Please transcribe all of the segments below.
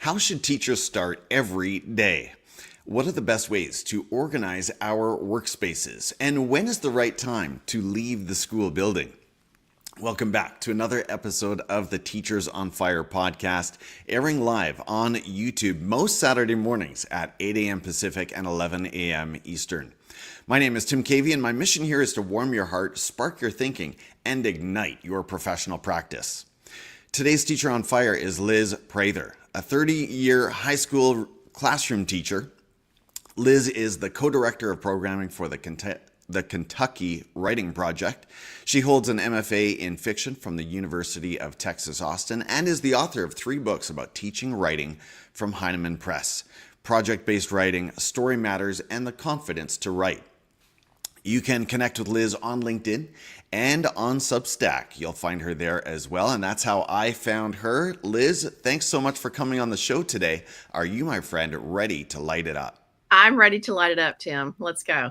How should teachers start every day? What are the best ways to organize our workspaces? And when is the right time to leave the school building? Welcome back to another episode of the Teachers on Fire podcast, airing live on YouTube most Saturday mornings at 8 a.m. Pacific and 11 a.m. Eastern. My name is Tim Cavey, and my mission here is to warm your heart, spark your thinking, and ignite your professional practice. Today's Teacher on Fire is Liz Prather, a 30-year high school classroom teacher. Liz is the co-director of programming for the Kentucky Writing Project. She holds an MFA in fiction from the University of Texas, Austin, and is the author of 3 books about teaching writing from Heinemann Press: Project-Based Writing, Story Matters, and The Confidence to Write. You can connect with Liz on LinkedIn and on Substack. You'll find her there as well, and that's how I found her. Liz, thanks so much for coming on the show today. Are you, my friend, ready to light it up? I'm ready to light it up, Tim. Let's go.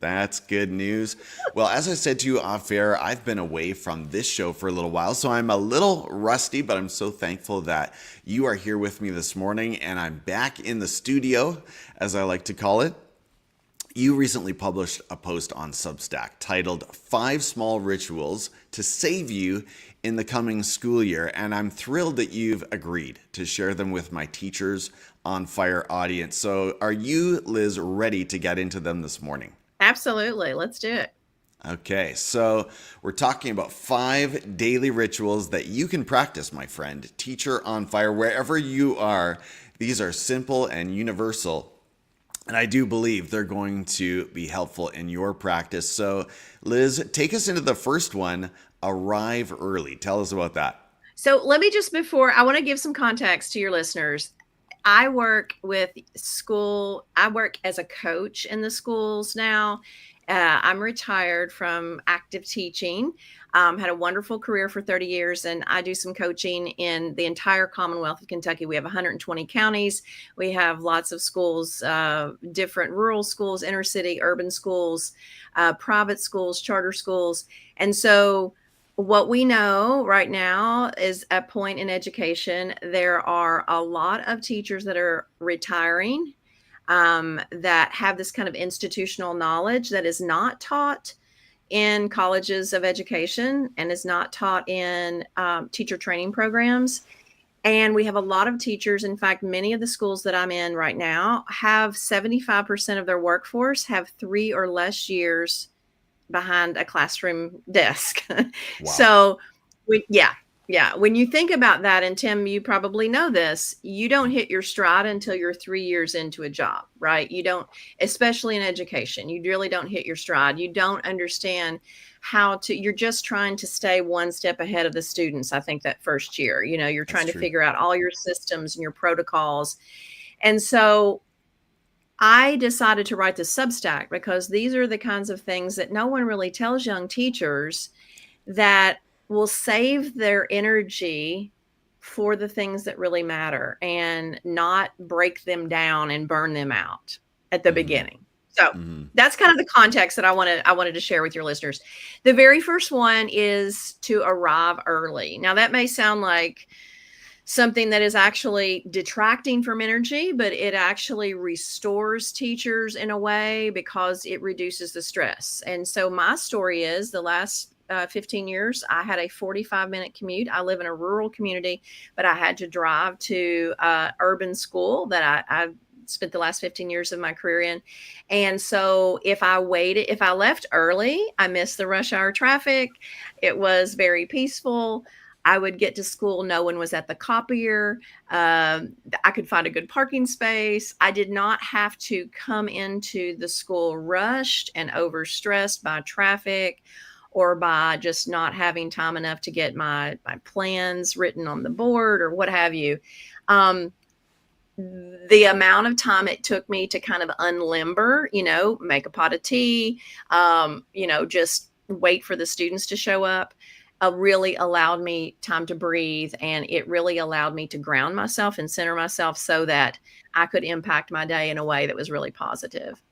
That's good news. Well, as I said to you off air, I've been away from this show for a little while, so I'm a little rusty, but I'm so thankful that you are here with me this morning, and I'm back in the studio, as I like to call it. You recently published a post on Substack titled 5 Small Rituals to Save You in the Coming School Year, and I'm thrilled that you've agreed to share them with my Teachers on Fire audience. So are you, Liz, ready to get into them this morning? Absolutely. Let's do it. Okay, so we're talking about 5 daily rituals that you can practice, my friend. Teacher on Fire, wherever you are. These are simple and universal, and I do believe they're going to be helpful in your practice. So, Liz, take us into the first one, arrive early. Tell us about that. So let me just, before, I want to give some context to your listeners. I work as a coach in the schools now. I'm retired from active teaching. Had a wonderful career for 30 years, and I do some coaching in the entire Commonwealth of Kentucky. We have 120 counties. We have lots of schools, different rural schools, inner city, urban schools, private schools, charter schools. And so what we know right now is a point in education. There are a lot of teachers that are retiring, that have this kind of institutional knowledge that is not taught in colleges of education and is not taught in teacher training programs. And we have a lot of teachers. In fact, many of the schools that I'm in right now have 75% of their workforce have 3 or less years behind a classroom desk. Wow. So, when you think about that, and Tim, you probably know this, you don't hit your stride until you're 3 years into a job, right? You don't, especially in education, you really don't hit your stride. You don't understand you're just trying to stay one step ahead of the students. I think that first year, you're trying to figure out all your systems and your protocols. And so I decided to write the Substack because these are the kinds of things that no one really tells young teachers that will save their energy for the things that really matter and not break them down and burn them out at the beginning. So that's kind of the context that I wanted to share with your listeners. The very first one is to arrive early. Now, that may sound like something that is actually detracting from energy, but it actually restores teachers in a way because it reduces the stress. And so my story is the last 15 years, I had a 45-minute commute. I live in a rural community, but I had to drive to urban school that I spent the last 15 years of my career in. And so if I left early, I missed the rush hour traffic. It was very peaceful. I would get to school. No one was at the copier. I could find a good parking space. I did not have to come into the school rushed and overstressed by traffic or by just not having time enough to get my plans written on the board or what have you. The amount of time it took me to kind of unlimber, make a pot of tea, just wait for the students to show up, really allowed me time to breathe. And it really allowed me to ground myself and center myself so that I could impact my day in a way that was really positive.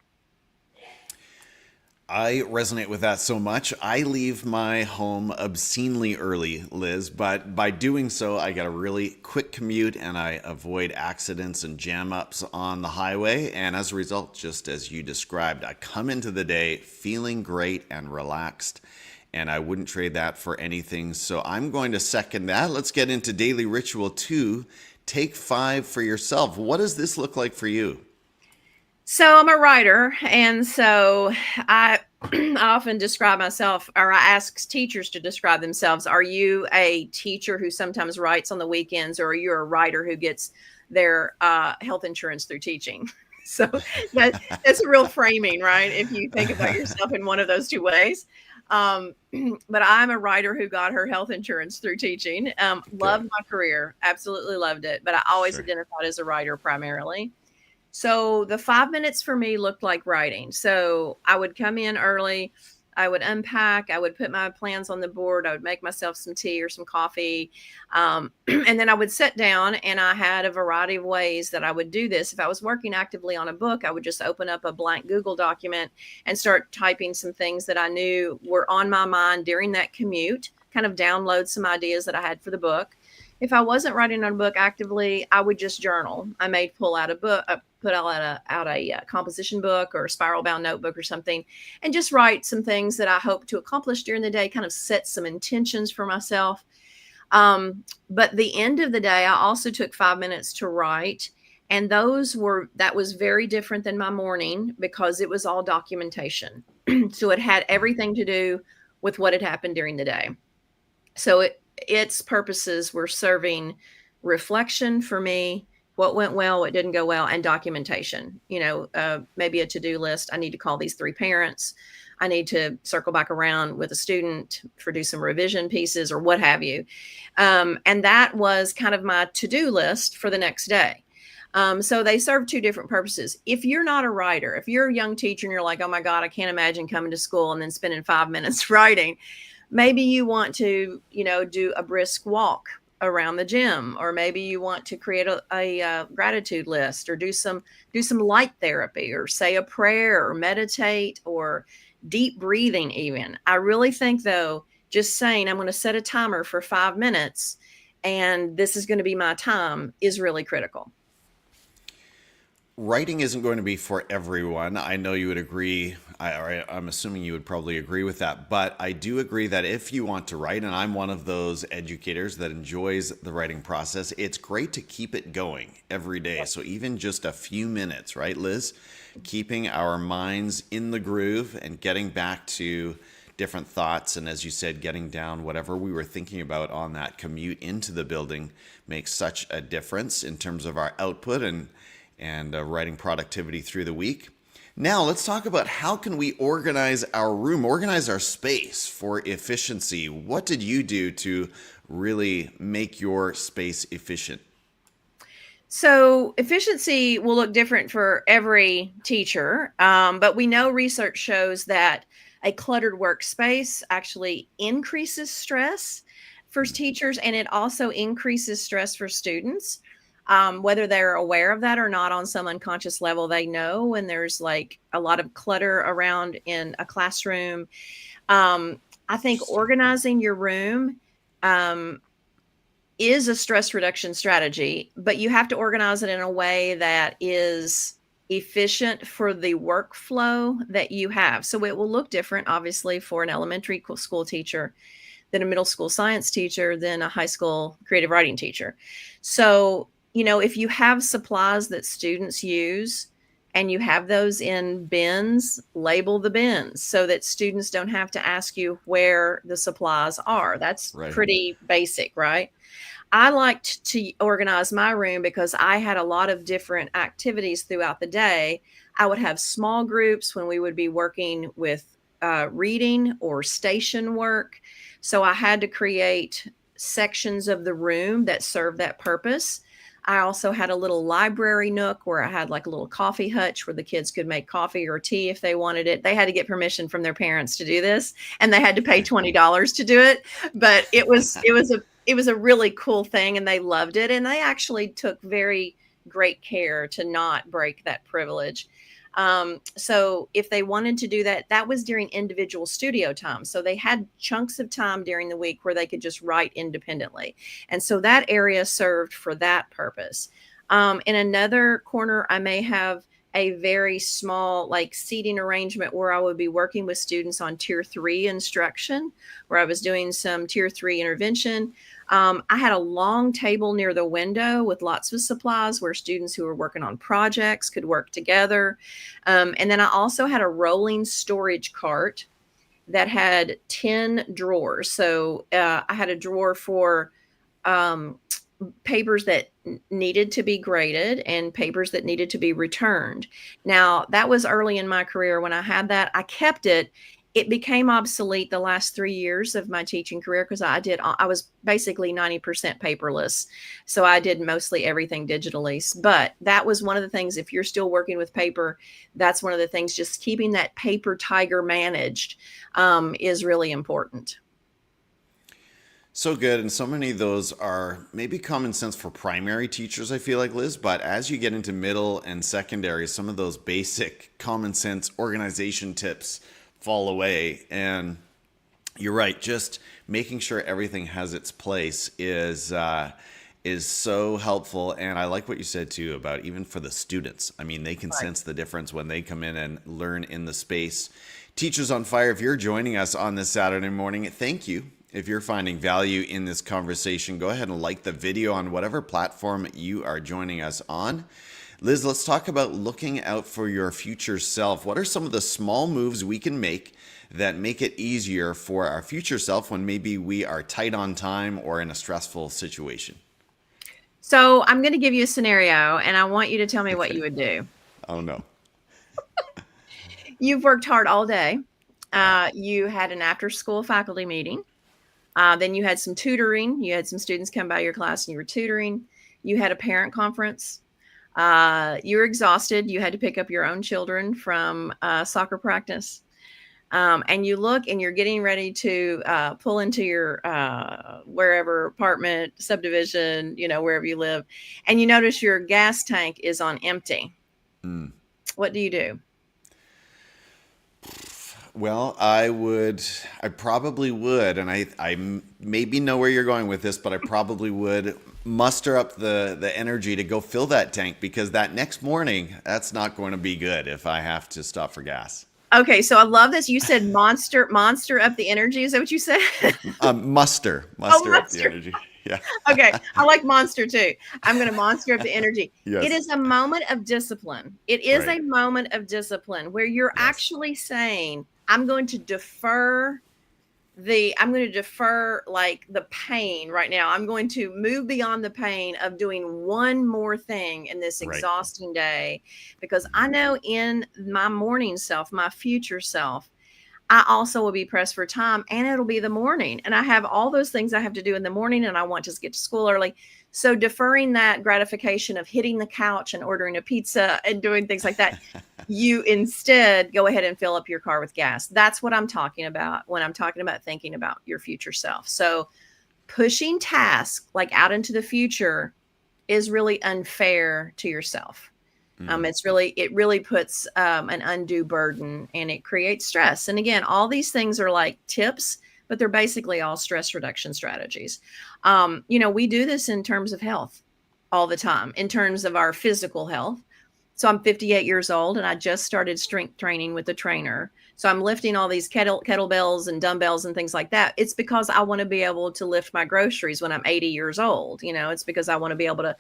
I resonate with that so much. I leave my home obscenely early, Liz, but by doing so, I get a really quick commute and I avoid accidents and jam ups on the highway. And as a result, just as you described, I come into the day feeling great and relaxed. And I wouldn't trade that for anything. So I'm going to second that. Let's get into daily ritual two. Take 5 for yourself. What does this look like for you? So I'm a writer, and so I I often describe myself, or I ask teachers to describe themselves. Are you a teacher who sometimes writes on the weekends, or are you a writer who gets their health insurance through teaching? So that's a real framing, right? If you think about yourself in one of those two ways. Um, but I'm a writer who got her health insurance through teaching. Okay, Loved my career, absolutely loved it, but I always sure. identified as a writer primarily. So the 5 minutes for me looked like writing. So I would come in early, I would unpack, I would put my plans on the board, I would make myself some tea or some coffee. And then I would sit down, and I had a variety of ways that I would do this. If I was working actively on a book, I would just open up a blank Google document and start typing some things that I knew were on my mind during that commute, kind of download some ideas that I had for the book. If I wasn't writing on a book actively, I would just journal. I may pull out a book, put out a composition book or a spiral bound notebook or something, and just write some things that I hope to accomplish during the day, kind of set some intentions for myself. But the end of the day, I also took 5 minutes to write. And that was very different than my morning because it was all documentation. So it had everything to do with what had happened during the day. So its purposes were serving reflection for me, what went well, what didn't go well, and documentation. Maybe a to-do list. I need to call these 3 parents. I need to circle back around with a student for do some revision pieces or what have you. And that was kind of my to-do list for the next day. So they serve two different purposes. If you're not a writer, if you're a young teacher and you're like, oh my God, I can't imagine coming to school and then spending 5 minutes writing, maybe you want to, do a brisk walk around the gym, or maybe you want to create a gratitude list, or do some light therapy, or say a prayer, or meditate, or deep breathing even. I really think, though, just saying I'm going to set a timer for 5 minutes and this is going to be my time is really critical. Writing isn't going to be for everyone. I know you would agree. I'm assuming you would probably agree with that. But I do agree that if you want to write, and I'm one of those educators that enjoys the writing process, it's great to keep it going every day. So even just a few minutes, right, Liz? Keeping our minds in the groove and getting back to different thoughts. And as you said, getting down whatever we were thinking about on that commute into the building makes such a difference in terms of our output and writing productivity through the week. Now, let's talk about how can we organize our room, organize our space for efficiency. What did you do to really make your space efficient? So efficiency will look different for every teacher, but we know research shows that a cluttered workspace actually increases stress for teachers, and it also increases stress for students. Whether they're aware of that or not, on some unconscious level, they know when there's like a lot of clutter around in a classroom. I think Interesting. organizing your room um, is a stress reduction strategy, but you have to organize it in a way that is efficient for the workflow that you have. So it will look different, obviously, for an elementary school teacher than a middle school science teacher than a high school creative writing teacher. So, if you have supplies that students use and you have those in bins, label the bins so that students don't have to ask you where the supplies are. That's Right. pretty basic, right? I liked to organize my room because I had a lot of different activities throughout the day. I would have small groups when we would be working with reading or station work. So I had to create sections of the room that served that purpose. I also had a little library nook where I had like a little coffee hutch where the kids could make coffee or tea if they wanted it. They had to get permission from their parents to do this, and they had to pay Okay. $20 to do it. But it was a really cool thing, and they loved it, and they actually took very great care to not break that privilege. So if they wanted to do that, that was during individual studio time. So they had chunks of time during the week where they could just write independently. And so that area served for that purpose. In another corner, I may have a very small like seating arrangement where I would be working with students on tier 3 instruction, where I was doing some tier 3 intervention. I had a long table near the window with lots of supplies where students who were working on projects could work together. And then I also had a rolling storage cart that had 10 drawers. So I had a drawer for um, papers that needed to be graded and papers that needed to be returned. Now, that was early in my career when I had that. I kept it. It became obsolete the last 3 years of my teaching career because I was basically 90% paperless. So I did mostly everything digitally. But that was one of the things, if you're still working with paper, that's one of the things, just keeping that paper tiger managed is really important. So good. And so many of those are maybe common sense for primary teachers, I feel like, Liz. But as you get into middle and secondary, some of those basic common sense organization tips fall away. And you're right. Just making sure everything has its place is so helpful. And I like what you said too about even for the students. I mean, they can Right. sense the difference when they come in and learn in the space. Teachers on Fire, if you're joining us on this Saturday morning, thank you. If you're finding value in this conversation, go ahead and like the video on whatever platform you are joining us on. Liz, let's talk about looking out for your future self. What are some of the small moves we can make that make it easier for our future self when maybe we are tight on time or in a stressful situation? So I'm going to give you a scenario and I want you to tell me what Okay. you would do. Oh, no. You've worked hard all day. Yeah. You had an after school faculty meeting. Then you had some tutoring. You had some students come by your class and you were tutoring. You had a parent conference. You were exhausted. You had to pick up your own children from soccer practice. And you look and you're getting ready to pull into your wherever apartment, subdivision, wherever you live. And you notice your gas tank is on empty. Mm. What do you do? Well, I probably would, and I maybe know where you're going with this, but I probably would muster up the energy to go fill that tank because that next morning, that's not going to be good if I have to stop for gas. Okay, so I love this. You said monster up the energy. Is that what you said? Oh, Muster up the monster. energy. Yeah. Okay, I like monster too. I'm going to monster up the energy. It Yes. is a moment of discipline. It is Right. a moment of discipline where you're Yes. actually saying, I'm going to defer like the pain right now. I'm going to move beyond the pain of doing one more thing in this Right. exhausting day because I know in my morning self, my future self, I also will be pressed for time and it'll be the morning. And I have all those things I have to do in the morning and I want to get to school early. So deferring that gratification of hitting the couch and ordering a pizza and doing things like that, you instead go ahead and fill up your car with gas. That's what I'm talking about when I'm talking about thinking about your future self. So pushing tasks like out into the future is really unfair to yourself. Mm. It really puts an undue burden and it creates stress. And again, all these things are like tips, but they're basically all stress reduction strategies. We do this in terms of health all the time, in terms of our physical health. So I'm 58 years old and I just started strength training with a trainer. So I'm lifting all these kettlebells and dumbbells and things like that. It's because I want to be able to lift my groceries when I'm 80 years old. It's because I want to be able to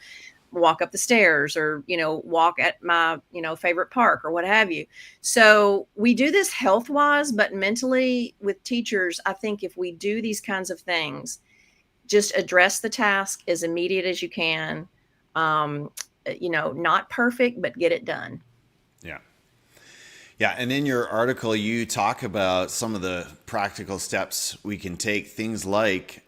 walk up the stairs or walk at my favorite park or what have you. So we do this health wise, but mentally with teachers, I think if we do these kinds of things, just address the task as immediate as you can. Not perfect, but get it done. Yeah. Yeah, and in your article, you talk about some of the practical steps we can take, things like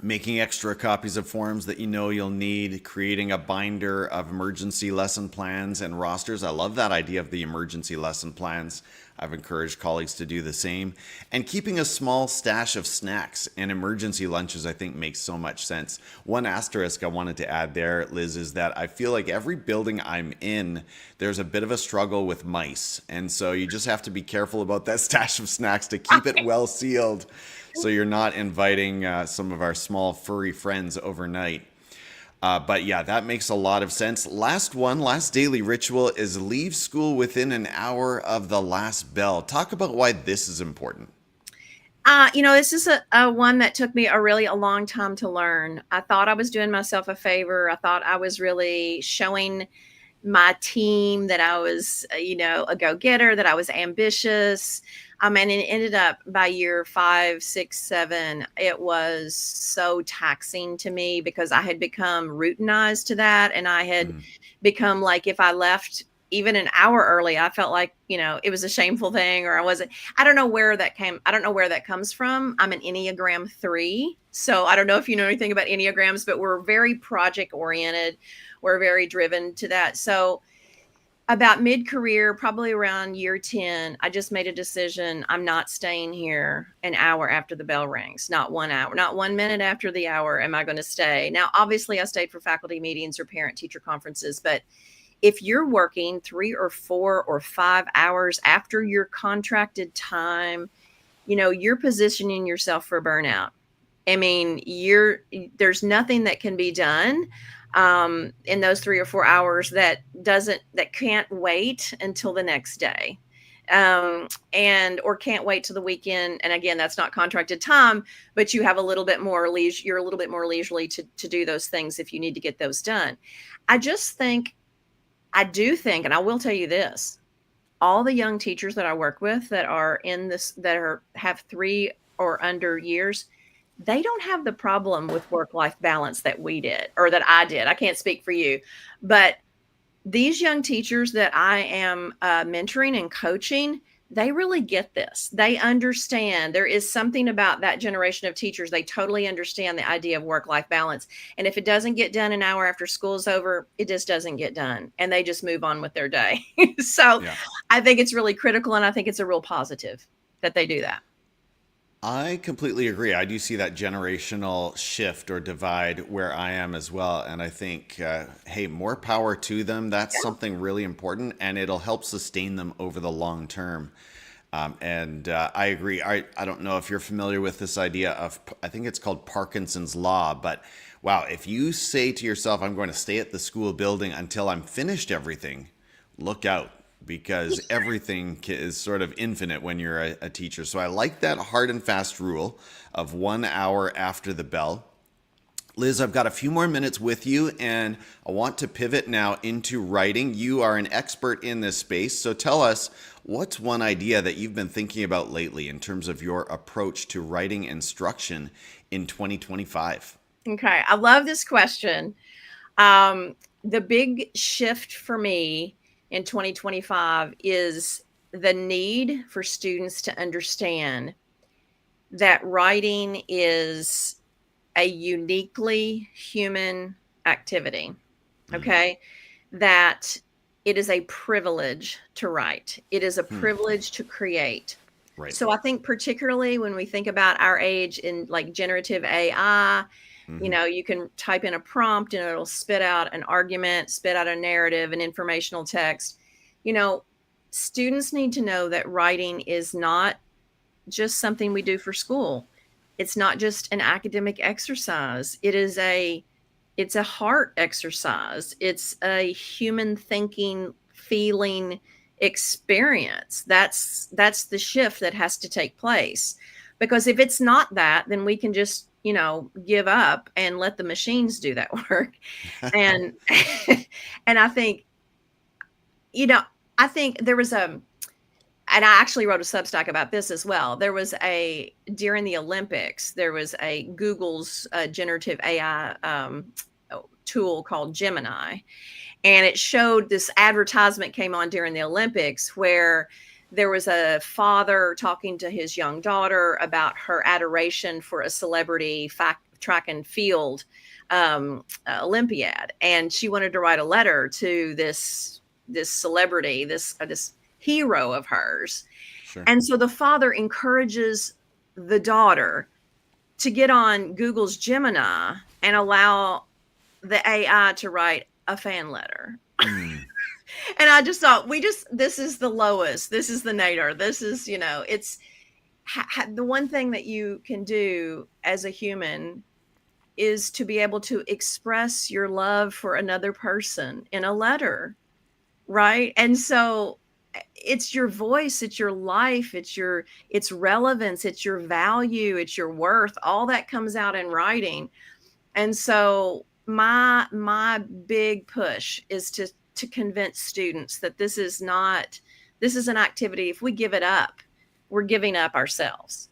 making extra copies of forms that you know you'll need, creating a binder of emergency lesson plans and rosters. I love that idea of the emergency lesson plans. I've encouraged colleagues to do the same. And keeping a small stash of snacks and emergency lunches, I think, makes so much sense. One asterisk I wanted to add there, Liz, is that I feel like every building I'm in, there's a bit of a struggle with mice. And so you just have to be careful about that stash of snacks to keep it well sealed so you're not inviting some of our small furry friends overnight. But yeah, that makes a lot of sense. Last daily ritual is leave school within an hour of the last bell. Talk about why this is important. This is a one that took me a long time to learn. I thought I was doing myself a favor. I thought I was really showing my team that I was, a go-getter, that I was ambitious. And it ended up by year 5, 6, 7, it was so taxing to me because I had become routinized to that. And I had become like, if I left even an hour early, I felt like, it was a shameful thing, or I don't know where that comes from. I'm an Enneagram 3. So I don't know if you know anything about Enneagrams, but we're very project oriented. We're very driven to that. So about mid-career, probably around year 10, I just made a decision. I'm not staying here an hour after the bell rings, not 1 hour, not 1 minute after the hour am I going to stay. Now, obviously I stayed for faculty meetings or parent teacher conferences, but if you're working 3 or 4 or 5 hours after your contracted time, you're positioning yourself for burnout. I mean, there's nothing that can be done in those 3 or 4 hours that can't wait until the next day. Or can't wait till the weekend. And again, that's not contracted time, but you have a little bit more leisure. You're a little bit more leisurely to do those things if you need to get those done. I do think, and I will tell you this, all the young teachers that I work with that are have 3 or under years, they don't have the problem with work-life balance that we did, or that I did. I can't speak for you, but these young teachers that I am mentoring and coaching, they really get this. They understand. There is something about that generation of teachers. They totally understand the idea of work-life balance. And if it doesn't get done an hour after school's over, it just doesn't get done. And they just move on with their day. So yeah. I think it's really critical. And I think it's a real positive that they do that. I completely agree. I do see that generational shift or divide where I am as well. And I think, hey, more power to them. That's something really important, and it'll help sustain them over the long term. I agree. I don't know if you're familiar with this idea of, I think it's called Parkinson's Law, but wow, if you say to yourself, I'm going to stay at the school building until I'm finished everything, look out. Because everything is sort of infinite when you're a teacher. So I like that hard and fast rule of 1 hour after the bell. Liz, I've got a few more minutes with you, and I want to pivot now into writing. You are an expert in this space. So tell us, what's one idea that you've been thinking about lately in terms of your approach to writing instruction in 2025? Okay, I love this question. The big shift for me in 2025 is the need for students to understand that writing is a uniquely human activity. Okay. That it is a privilege to write. It is a privilege to create. Right. So I think particularly when we think about our age in like generative AI, you can type in a prompt and it'll spit out an argument, spit out a narrative, an informational text. Students need to know that writing is not just something we do for school. It's not just an academic exercise. It's a heart exercise. It's a human thinking, feeling experience. That's the shift that has to take place. Because if it's not that, then we can just give up and let the machines do that work. And, and I think there was and I actually wrote a Substack about this as well. There was during the Olympics, there was Google's generative AI tool called Gemini. And it showed this advertisement came on during the Olympics where there was a father talking to his young daughter about her adoration for a celebrity track and field Olympiad. And she wanted to write a letter to this celebrity, this hero of hers. Sure. And so the father encourages the daughter to get on Google's Gemini and allow the AI to write a fan letter. Mm. And I just thought, this is the lowest, this is the nadir, this is, it's the one thing that you can do as a human is to be able to express your love for another person in a letter, right? And so it's your voice, it's your life, it's relevance, it's your value, it's your worth, all that comes out in writing. And so my big push is to convince students that this is an activity. If we give it up, we're giving up ourselves.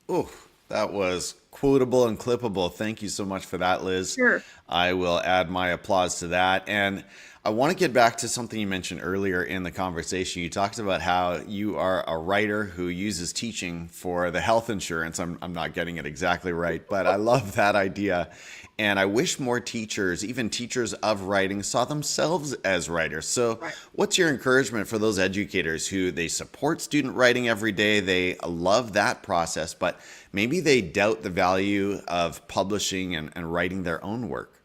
Oh, that was quotable and clippable. Thank you so much for that, Liz. Sure. I will add my applause to that. And I want to get back to something you mentioned earlier in the conversation. You talked about how you are a writer who uses teaching for the health insurance. I'm not getting it exactly right, but I love that idea. And I wish more teachers, even teachers of writing, saw themselves as writers. So Right. what's your encouragement for those educators who they support student writing every day? They love that process, but maybe they doubt the value of publishing and writing their own work.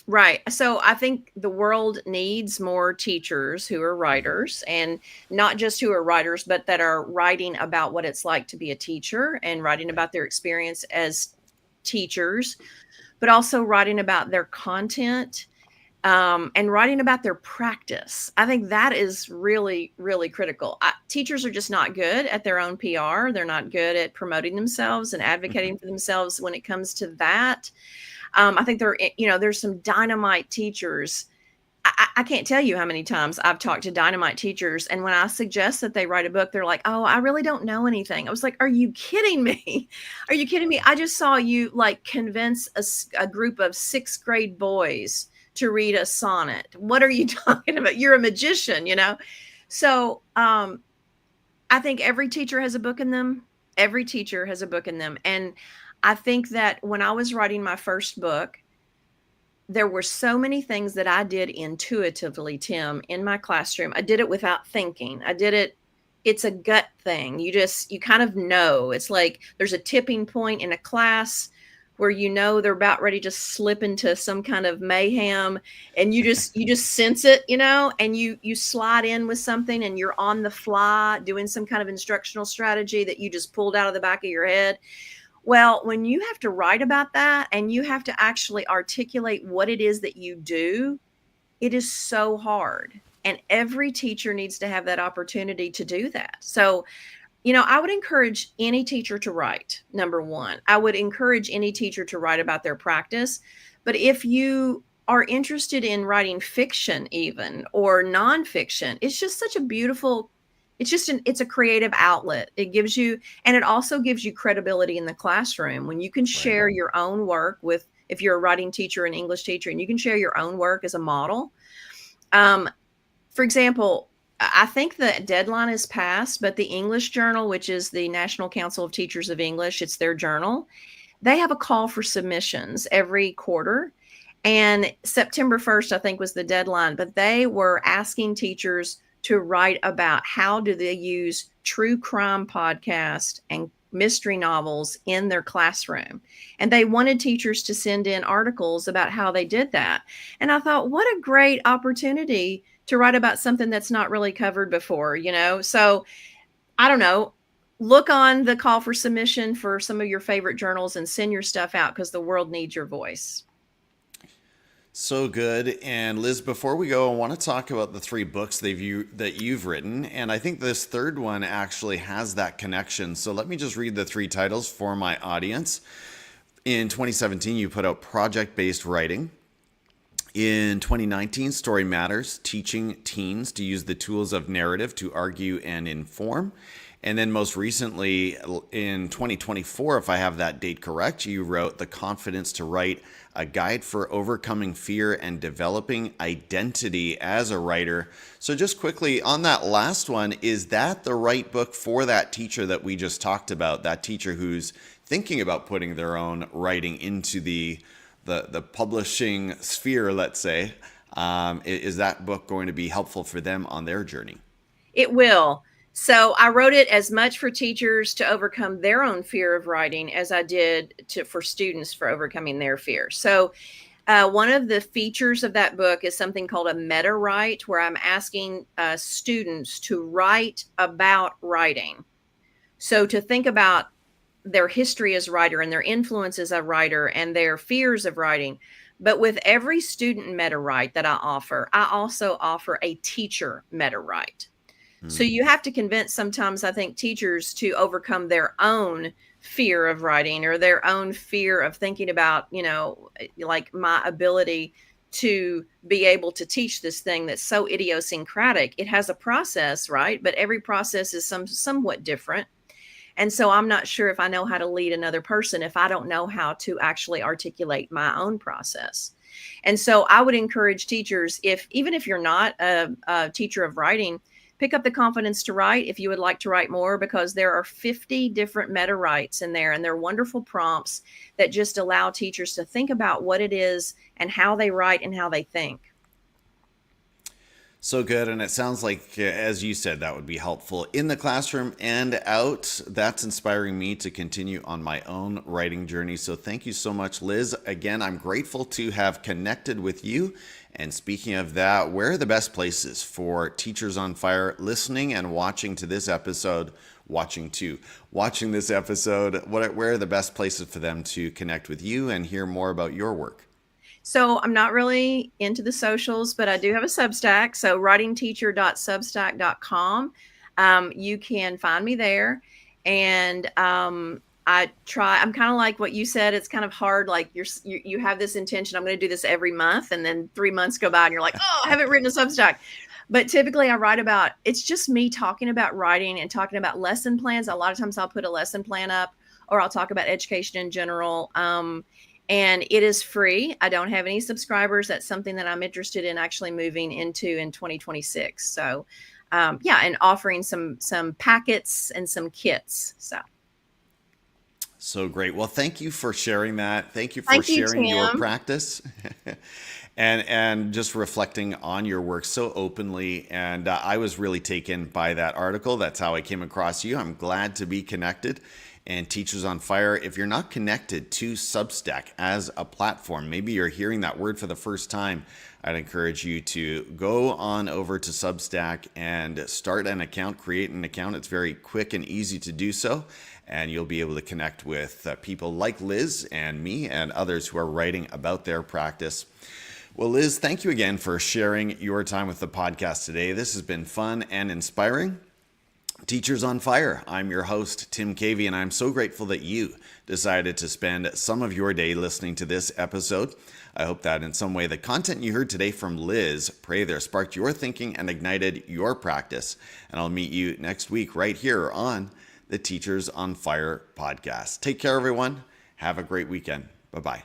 Right. So I think the world needs more teachers who are writers, and not just who are writers, but that are writing about what it's like to be a teacher and writing about their experience as teachers, but also writing about their content, and writing about their practice. I think that is really, really critical. Teachers are just not good at their own PR. They're not good at promoting themselves and advocating for themselves when it comes to that. I think there's some dynamite teachers. I can't tell you how many times I've talked to dynamite teachers, and when I suggest that they write a book, they're like, "Oh, I really don't know anything." I was like, "Are you kidding me? Are you kidding me? I just saw you like convince a group of sixth grade boys to read a sonnet. What are you talking about? You're a magician, you know?" So I think every teacher has a book in them. Every teacher has a book in them. And I think that when I was writing my first book, there were so many things that I did intuitively, Tim, in my classroom. I did it without thinking. It's a gut thing. You kind of know. It's like there's a tipping point in a class where they're about ready to slip into some kind of mayhem, and you just sense it, and you slide in with something, and you're on the fly doing some kind of instructional strategy that you just pulled out of the back of your head. Well, when you have to write about that and you have to actually articulate what it is that you do, it is so hard. And every teacher needs to have that opportunity to do that. So, I would encourage any teacher to write, number one. I would encourage any teacher to write about their practice. But if you are interested in writing fiction even, or nonfiction, it's just such a beautiful, it's a creative outlet. And it also gives you credibility in the classroom when you can Right. share your own work if you're a writing teacher, an English teacher, and you can share your own work as a model. Um, for example, I think the deadline is passed, but the English Journal, which is the National Council of Teachers of English, it's their journal. They have a call for submissions every quarter. And September 1st, I think, was the deadline, but they were asking teachers to write about how do they use true crime podcasts and mystery novels in their classroom. And they wanted teachers to send in articles about how they did that. And I thought, what a great opportunity to write about something that's not really covered before, So I don't know. Look on the call for submission for some of your favorite journals and send your stuff out, because the world needs your voice. So good. And Liz, before we go, I want to talk about the three books that you've written. And I think this third one actually has that connection. So let me just read the three titles for my audience. In 2017, you put out Project-Based Writing. In 2019, Story Matters, teaching teens to use the tools of narrative to argue and inform. And then most recently, in 2024, if I have that date correct, you wrote The Confidence to Write, a guide for overcoming fear and developing identity as a writer. So just quickly on that last one, is that the right book for that teacher that we just talked about, that teacher who's thinking about putting their own writing into the publishing sphere, let's say? Is that book going to be helpful for them on their journey? It will. So I wrote it as much for teachers to overcome their own fear of writing as I did for students for overcoming their fear. So one of the features of that book is something called a meta write, where I'm asking students to write about writing. So to think about their history as a writer and their influence as a writer and their fears of writing. But with every student meta write that I also offer a teacher meta write. So you have to convince sometimes, I think, teachers to overcome their own fear of writing or their own fear of thinking about, like my ability to be able to teach this thing that's so idiosyncratic. It has a process, right? But every process is somewhat different. And so I'm not sure if I know how to lead another person if I don't know how to actually articulate my own process. And so I would encourage teachers, even if you're not a teacher of writing, pick up the confidence to write if you would like to write more, because there are 50 different meta writes in there, and they're wonderful prompts that just allow teachers to think about what it is and how they write and how they think. So good. And it sounds like, as you said, that would be helpful in the classroom and out. That's inspiring me to continue on my own writing journey. So thank you so much, Liz. Again, I'm grateful to have connected with you. And speaking of that, where are the best places for Teachers on Fire listening and watching to this episode? Watching this episode, where are the best places for them to connect with you and hear more about your work? So I'm not really into the socials, but I do have a Substack. So writingteacher.substack.com. You can find me there. And I'm kind of like what you said. It's kind of hard. Like you have this intention. I'm going to do this every month. And then 3 months go by and you're like, oh, I haven't written a Substack. But typically I write about, it's just me talking about writing and talking about lesson plans. A lot of times I'll put a lesson plan up, or I'll talk about education in general. And it is free. I don't have any subscribers. That's something that I'm interested in actually moving into in 2026. So, and offering some packets and some kits. So great. Well, thank you for sharing that. Thank you for Thank you, sharing your Tim. practice and just reflecting on your work so openly. And I was really taken by that article. That's how I came across you. I'm glad to be connected. And Teachers on Fire, if you're not connected to Substack as a platform, maybe you're hearing that word for the first time, I'd encourage you to go on over to Substack and start an account, create an account. It's very quick and easy to do so. And you'll be able to connect with people like Liz and me and others who are writing about their practice. Well, Liz, thank you again for sharing your time with the podcast today. This has been fun and inspiring. Teachers on Fire. I'm your host, Tim Cavey, and I'm so grateful that you decided to spend some of your day listening to this episode. I hope that in some way the content you heard today from Liz Prather sparked your thinking and ignited your practice. And I'll meet you next week right here on the Teachers on Fire podcast. Take care, everyone. Have a great weekend. Bye-bye.